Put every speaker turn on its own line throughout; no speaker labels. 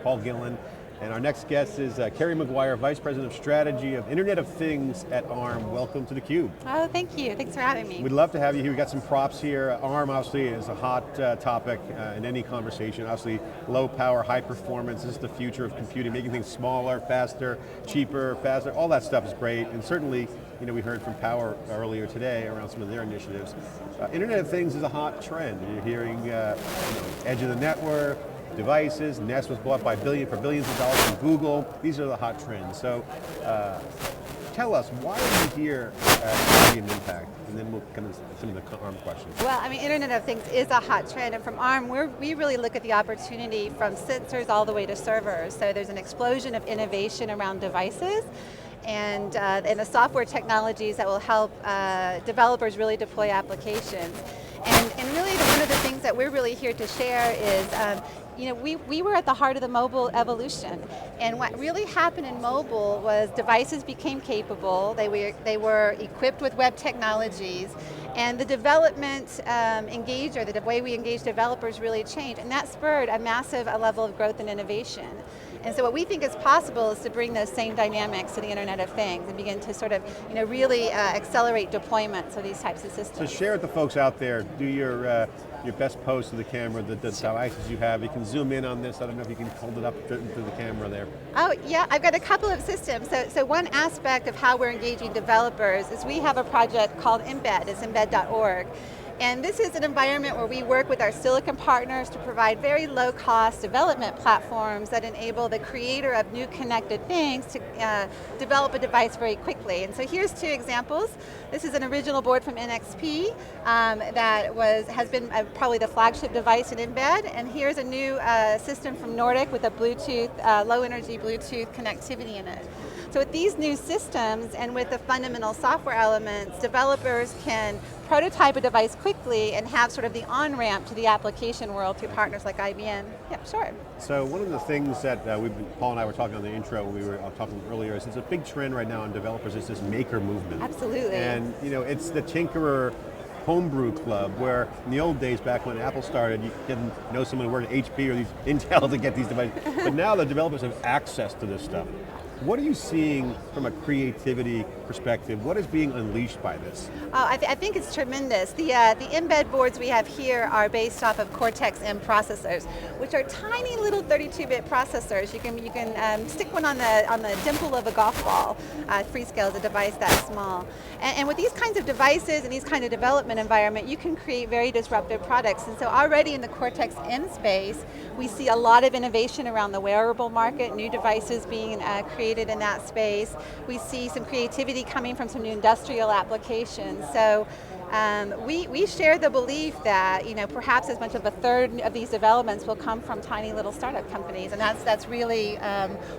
Paul Gillen. And our next guest is Kerry McGuire, Vice President of Strategy of Internet of Things at ARM. Welcome to theCUBE.
Oh, thank you. Thanks for having me.
We'd love to have you here. We've got some props here. ARM obviously is a hot topic in any conversation. Obviously, low power, high performance. This is the future of computing, making things smaller, faster, cheaper, faster. All that stuff is great. And certainly, we heard from Power earlier today around some of their initiatives. Internet of Things is a hot trend. You're hearing edge of the network, devices. Nest was bought for billions of dollars from Google. These are the hot trends. So tell us, why are you here at Syrian Impact? And then we'll come to some of the ARM questions.
Well, Internet of Things is a hot trend, and from ARM, we really look at the opportunity from sensors all the way to servers. So there's an explosion of innovation around devices, and the software technologies that will help developers really deploy applications. And really one of the things that we're really here to share is we were at the heart of the mobile evolution, and what really happened in mobile was devices became capable, they were equipped with web technologies, and the development the way we engage developers really changed, and that spurred a massive level of growth and innovation. And so what we think is possible is to bring those same dynamics to the Internet of Things and begin to sort of really accelerate deployments of these types of systems.
So share with the folks out there, do your best pose to the camera, the devices you have. You can zoom in on this. I don't know if you can hold it up to the camera there.
Oh yeah, I've got a couple of systems. So one aspect of how we're engaging developers is we have a project called Embed, it's embed.org. And this is an environment where we work with our silicon partners to provide very low cost development platforms that enable the creator of new connected things to develop a device very quickly. And so here's two examples. This is an original board from NXP that has been probably the flagship device in Embed. And here's a new system from Nordic with a Bluetooth, low energy Bluetooth connectivity in it. So with these new systems and with the fundamental software elements, developers can prototype a device quickly and have sort of the on-ramp to the application world through partners like IBM. Yeah, sure.
So one of the things that Paul and I were talking on the intro when we were talking earlier is it's a big trend right now in developers is this maker movement.
Absolutely.
And it's the tinkerer homebrew club, where in the old days back when Apple started, you didn't know someone who worked at HP or Intel to get these devices. But now the developers have access to this stuff. What are you seeing from a creativity perspective? What is being unleashed by this?
I think it's tremendous. The Embed boards we have here are based off of Cortex-M processors, which are tiny little 32-bit processors. You can stick one on the dimple of a golf ball. Freescale is a device that small. And with these kinds of devices and these kind of development environment, you can create very disruptive products. And so already in the Cortex-M space, we see a lot of innovation around the wearable market, new devices being created in that space. We see some creativity coming from some new industrial applications. So we share the belief that perhaps as much of a third of these developments will come from tiny little startup companies, and that's really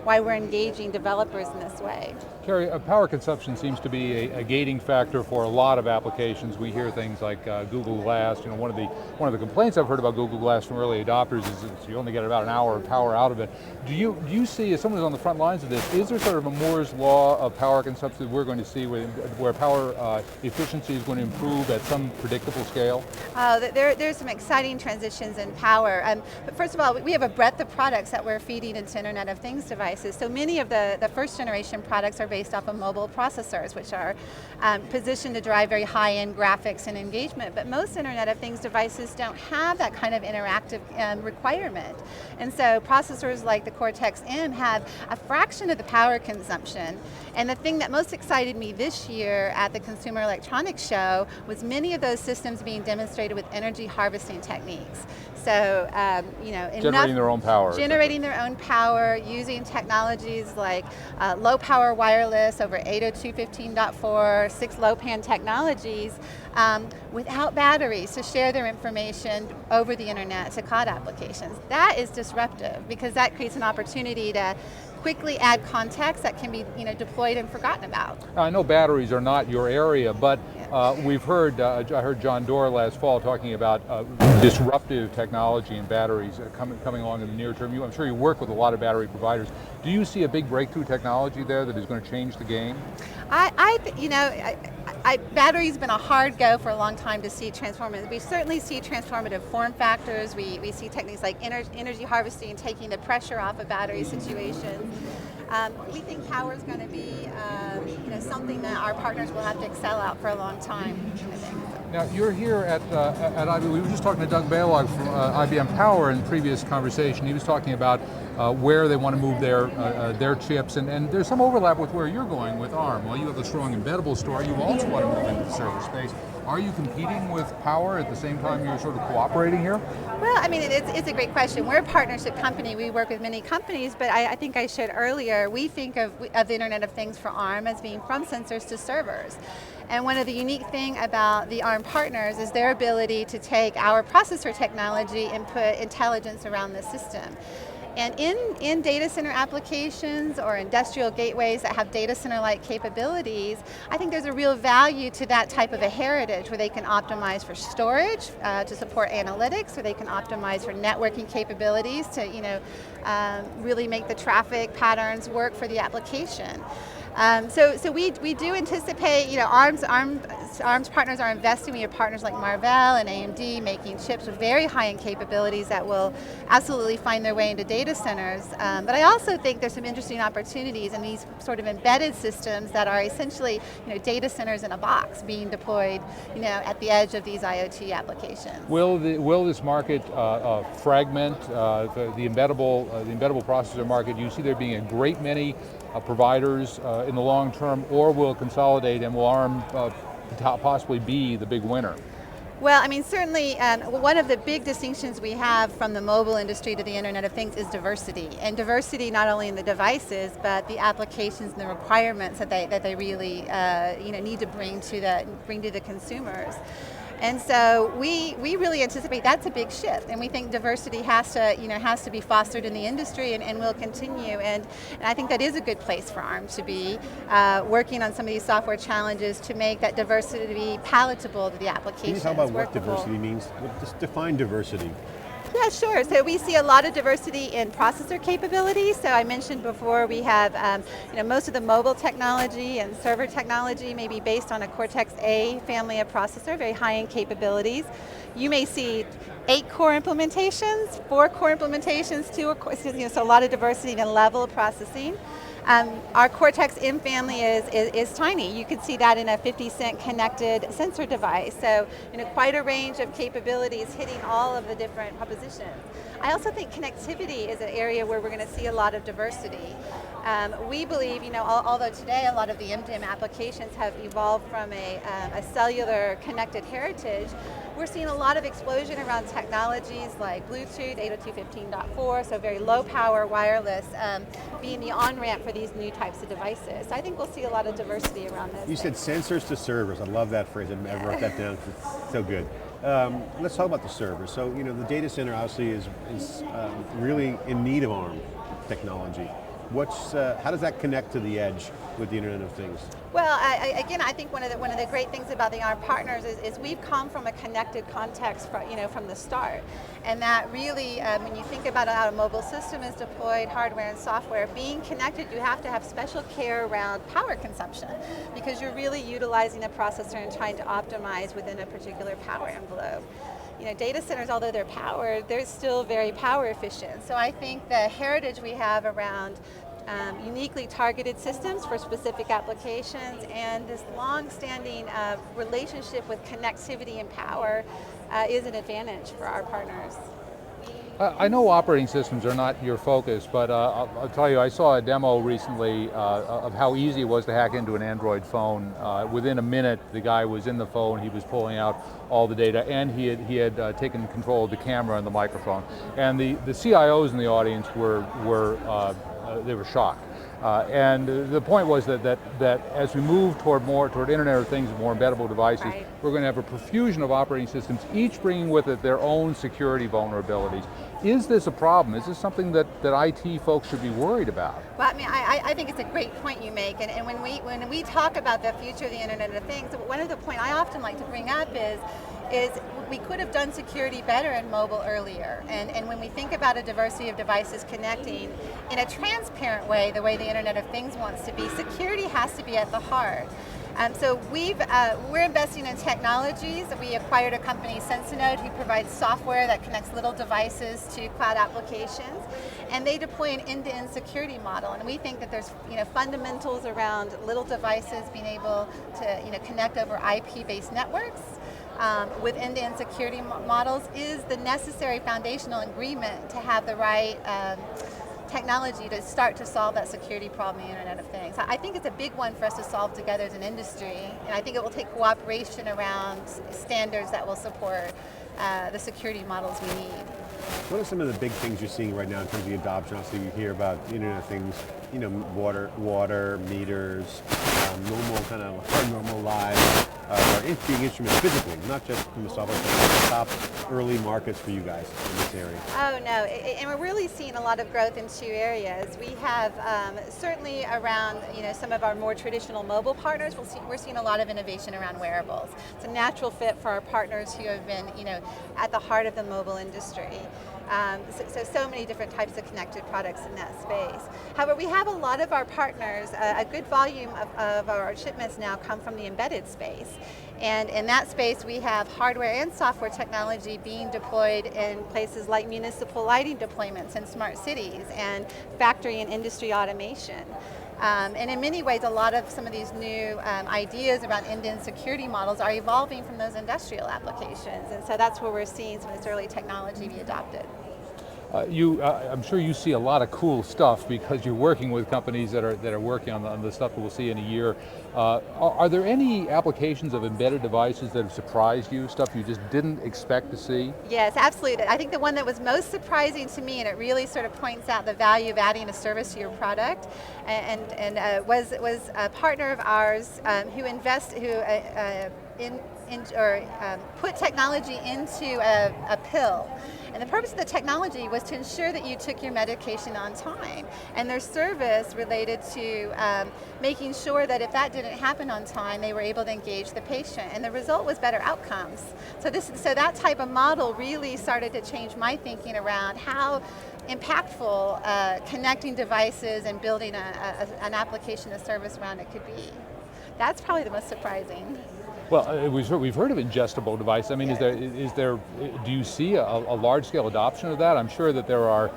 why we're engaging developers in this way.
Kerry, power consumption seems to be a gating factor for a lot of applications. We hear things like Google Glass. One of the complaints I've heard about Google Glass from early adopters is that you only get about an hour of power out of it. Do you see, as someone who's on the front lines of this, is there sort of a Moore's law of power consumption that we're going to see where power efficiency is going to improve at some predictable scale?
There's some exciting transitions in power. But first of all, we have a breadth of products that we're feeding into Internet of Things devices. So many of the first generation products are based off of mobile processors, which are positioned to drive very high-end graphics and engagement. But most Internet of Things devices don't have that kind of interactive requirement. And so processors like the Cortex-M have a fraction of the power consumption. And the thing that most excited me this year at the Consumer Electronics Show was many of those systems being demonstrated with energy harvesting techniques. So,
generating their own power.
Generating their own power, using technologies like low power wireless over 802.15.4, 6 low pan technologies, without batteries to share their information over the internet to cloud applications. That is disruptive because that creates an opportunity to quickly add context that can be deployed and forgotten about.
Now, I know batteries are not your area, but we've heard, I heard John Doerr last fall talking about disruptive technology in batteries coming along in the near term. I'm sure you work with a lot of battery providers. Do you see a big breakthrough technology there that is going to change the game?
battery's been a hard go for a long time to see transformative. We certainly see transformative form factors. We see techniques like energy harvesting, taking the pressure off of battery situations. We think power is going to be something that our partners will have to excel at for a long time, I think.
Now, you're here at IBM. We were just talking to Doug Balog from IBM Power in previous conversation. He was talking about where they want to move their chips, and there's some overlap with where you're going with ARM. While you have a strong embeddable story, you also want to move into the server space. Are you competing with Power at the same time you're sort of cooperating here?
Well, I mean, it's a great question. We're a partnership company. We work with many companies, but I think I shared earlier, we think of the Internet of Things for ARM as being from sensors to servers. And one of the unique things about the ARM partners is their ability to take our processor technology and put intelligence around the system. And in data center applications or industrial gateways that have data center-like capabilities, I think there's a real value to that type of a heritage where they can optimize for storage to support analytics, where they can optimize for networking capabilities to really make the traffic patterns work for the application. So we do anticipate, ARM's partners are investing. We have partners like Marvell and AMD making chips with very high-end capabilities that will absolutely find their way into data centers. But I also think there's some interesting opportunities in these sort of embedded systems that are essentially, data centers in a box being deployed, at the edge of these IoT applications.
Will this market fragment the embeddable processor market? Do you see there being a great many providers in the long term, or will it consolidate and will ARM possibly be the big winner?
Well, I mean, certainly one of the big distinctions we have from the mobile industry to the Internet of Things is diversity. And diversity not only in the devices, but the applications and the requirements that they really need to bring to the consumers. And so we really anticipate that's a big shift, and we think diversity has to be fostered in the industry and will continue. And I think that is a good place for ARM to be working on some of these software challenges to make that diversity palatable to the applications.
Can you talk about what diversity means? Just define diversity.
Yeah, sure. So we see a lot of diversity in processor capabilities. So I mentioned before we have most of the mobile technology and server technology may be based on a Cortex-A family of processor, very high-end capabilities. You may see 8 core implementations, 4 core implementations, 2 core, so a lot of diversity in level of processing. Our Cortex-M family is tiny. You can see that in a 50-cent connected sensor device. So quite a range of capabilities hitting all of the different propositions. I also think connectivity is an area where we're going to see a lot of diversity. We believe, although today a lot of the MDM applications have evolved from a cellular connected heritage, we're seeing a lot of explosion around technologies like Bluetooth, 802.15.4, so very low power wireless, being the on-ramp for these new types of devices. So I think we'll see a lot of diversity around this.
You said sensors to servers. I love that phrase. I wrote that down. It's so good. Let's talk about the servers. So the data center obviously is really in need of ARM technology. How does that connect to the edge with the Internet of Things?
Well, I think one of the great things about the ARM partners is we've come from a connected context from the start, and that really, when you think about how a mobile system is deployed, hardware and software, being connected, you have to have special care around power consumption because you're really utilizing a processor and trying to optimize within a particular power envelope. Data centers, although they're powered, they're still very power efficient. So I think the heritage we have around uniquely targeted systems for specific applications and this long-standing relationship with connectivity and power is an advantage for our partners.
I know operating systems are not your focus, but I'll tell you, I saw a demo recently of how easy it was to hack into an Android phone. Within a minute, the guy was in the phone, he was pulling out all the data, and he had taken control of the camera and the microphone. And the CIOs in the audience were shocked. And the point was that as we move toward Internet of Things, more embeddable devices, right, we're going to have a profusion of operating systems, each bringing with it their own security vulnerabilities. Is this a problem? Is this something that IT folks should be worried about?
Well, I mean, I think it's a great point you make, and when we talk about the future of the Internet of Things, one of the points I often like to bring up is we could have done security better in mobile earlier. And when we think about a diversity of devices connecting in a transparent way, the way the Internet of Things wants to be, security has to be at the heart. So we're investing in technologies. We acquired a company, Sensinode, who provides software that connects little devices to cloud applications, and they deploy an end-to-end security model. And we think that there's fundamentals around little devices being able to connect over IP-based networks with end-to-end security models is the necessary foundational agreement to have the right technology to start to solve that security problem in the Internet of Things. I think it's a big one for us to solve together as an industry, and I think it will take cooperation around standards that will support the security models we need.
What are some of the big things you're seeing right now in terms of the adoption? Obviously, you hear about Internet of Things, water meters, normal lives, being instruments physically, not just from the software, but the top early markets for you guys in this area.
Oh no, and we're really seeing a lot of growth in 2 areas. We have certainly around some of our more traditional mobile partners. We're seeing a lot of innovation around wearables. It's a natural fit for our partners who have been at the heart of the mobile industry. So many different types of connected products in that space. However, we have a lot of our partners, a good volume of our shipments now come from the embedded space. And in that space, we have hardware and software technology being deployed in places like municipal lighting deployments in smart cities and factory and industry automation. And in many ways, a lot of some of these new ideas around end-to-end security models are evolving from those industrial applications. And so that's where we're seeing some of this early technology be adopted.
I'm sure you see a lot of cool stuff because you're working with companies that are working on the stuff that we'll see in a year. Are there any applications of embedded devices that have surprised you, stuff you just didn't expect to see?
Yes, absolutely. I think the one that was most surprising to me, and it really sort of points out the value of adding a service to your product, was a partner of ours who put technology into a pill. And the purpose of the technology was to ensure that you took your medication on time. And their service related to making sure that if that didn't happen on time, they were able to engage the patient. And the result was better outcomes. So that type of model really started to change my thinking around how impactful connecting devices and building an application, a service around it could be. That's probably the most surprising.
Well, we've heard of ingestible devices. I mean,
Yes.
do you see a large-scale adoption of that? I'm sure that there are,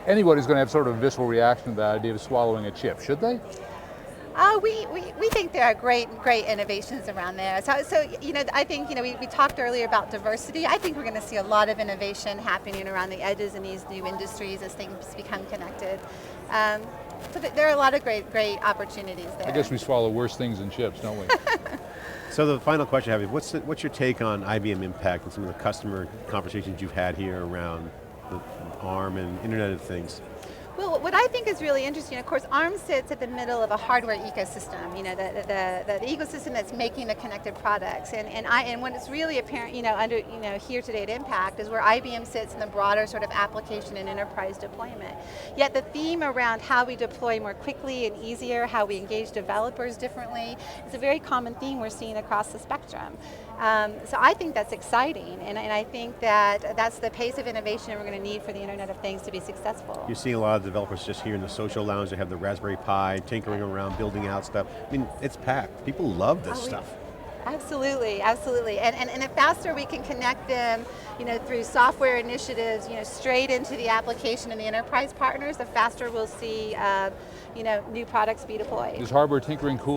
anybody's going to have sort of a visceral reaction to that idea of swallowing a chip, should they?
We think there are great innovations around there. So I think we talked earlier about diversity. I think we're going to see a lot of innovation happening around the edges in these new industries as things become connected. So there are a lot of great opportunities there.
I guess we swallow worse things than chips, don't we?
So the final question I have is, what's your take on IBM Impact and some of the customer conversations you've had here around the ARM and Internet of Things?
Well, what I think is really interesting, of course, ARM sits at the middle of a hardware ecosystem, the ecosystem that's making the connected products. And when it's really apparent, here today at Impact is where IBM sits in the broader sort of application and enterprise deployment. Yet the theme around how we deploy more quickly and easier, how we engage developers differently, is a very common theme we're seeing across the spectrum. So I think that's exciting, and I think that's the pace of innovation we're going to need for the Internet of Things to be successful.
You're seeing a lot of developers just here in the social lounge. They have the Raspberry Pi, tinkering around, building out stuff. I mean, it's packed. People love this stuff.
Absolutely. And the faster we can connect them, through software initiatives, straight into the application and the enterprise partners, the faster we'll see, new products be deployed.
Is hardware tinkering cool?